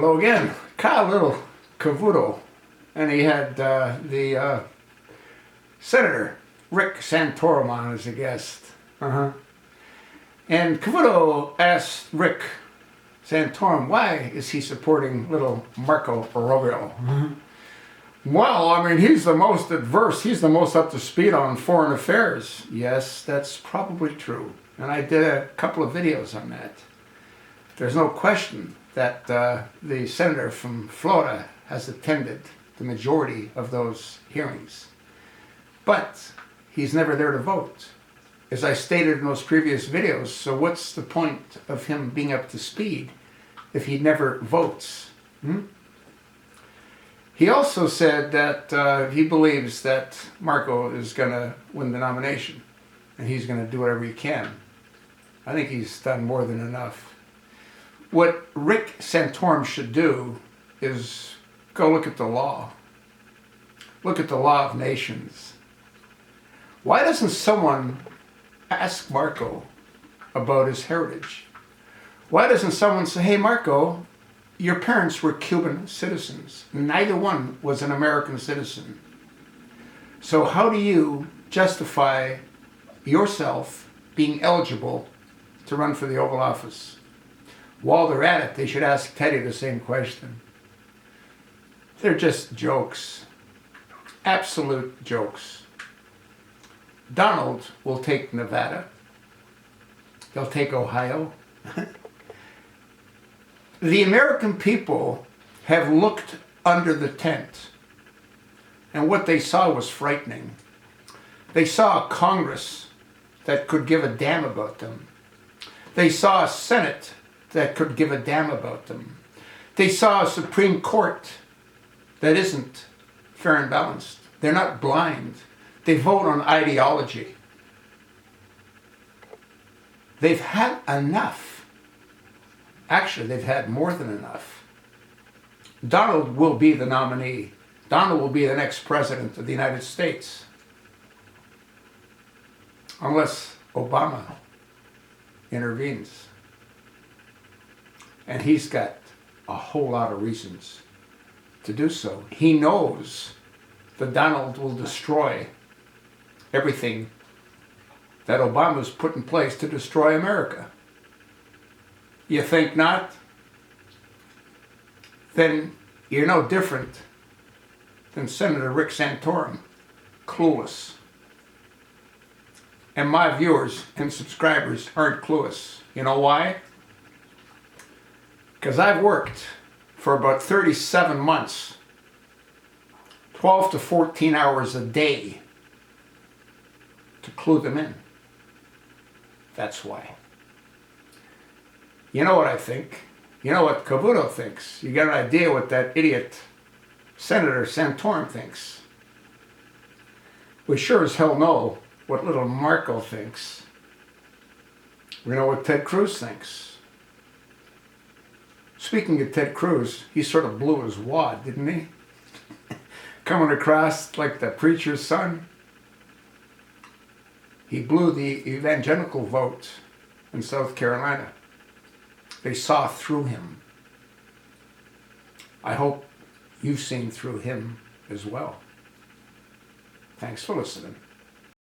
Hello again. Kyle Little Cavuto, and he had the Senator Rick Santorum on as a guest. And Cavuto asked Rick Santorum, why is he supporting little Marco Rubio? Well, I mean, he's the most adverse, he's the most up to speed on foreign affairs. Yes, that's probably true. And I did a couple of videos on that. There's no question that the senator from Florida has attended the majority of those hearings. But he's never there to vote, as I stated in those previous videos. So what's the point of him being up to speed if he never votes? He also said that he believes that Marco is going to win the nomination and he's going to do whatever he can. I think he's done more than enough. What Rick Santorum should do is go look at the law. Look at the law of nations. Why doesn't someone ask Marco about his heritage? Why doesn't someone say, hey Marco, your parents were Cuban citizens. Neither one was an American citizen. So how do you justify yourself being eligible to run for the Oval Office? While they're at it, they should ask Teddy the same question. They're just jokes. Absolute jokes. Donald will take Nevada. They'll take Ohio. The American people have looked under the tent, and what they saw was frightening. They saw a Congress that could give a damn about them. They saw a Senate that could give a damn about them. They saw a Supreme Court that isn't fair and balanced. They're not blind. They vote on ideology. They've had enough. Actually, they've had more than enough. Donald will be the nominee. Donald will be the next president of the United States. Unless Obama intervenes. And he's got a whole lot of reasons to do so. He knows that Donald will destroy everything that Obama's put in place to destroy America. You think not? Then you're no different than Senator Rick Santorum, clueless. And my viewers and subscribers aren't clueless. You know why? Because I've worked for about 37 months, 12 to 14 hours a day, to clue them in. That's why. You know what I think. You know what Cavuto thinks. You got an idea what that idiot Senator Santorum thinks. We sure as hell know what little Marco thinks. We know what Ted Cruz thinks. Speaking of Ted Cruz, he sort of blew his wad, didn't he? Coming across like the preacher's son. He blew the evangelical vote in South Carolina. They saw through him. I hope you've seen through him as well. Thanks for listening.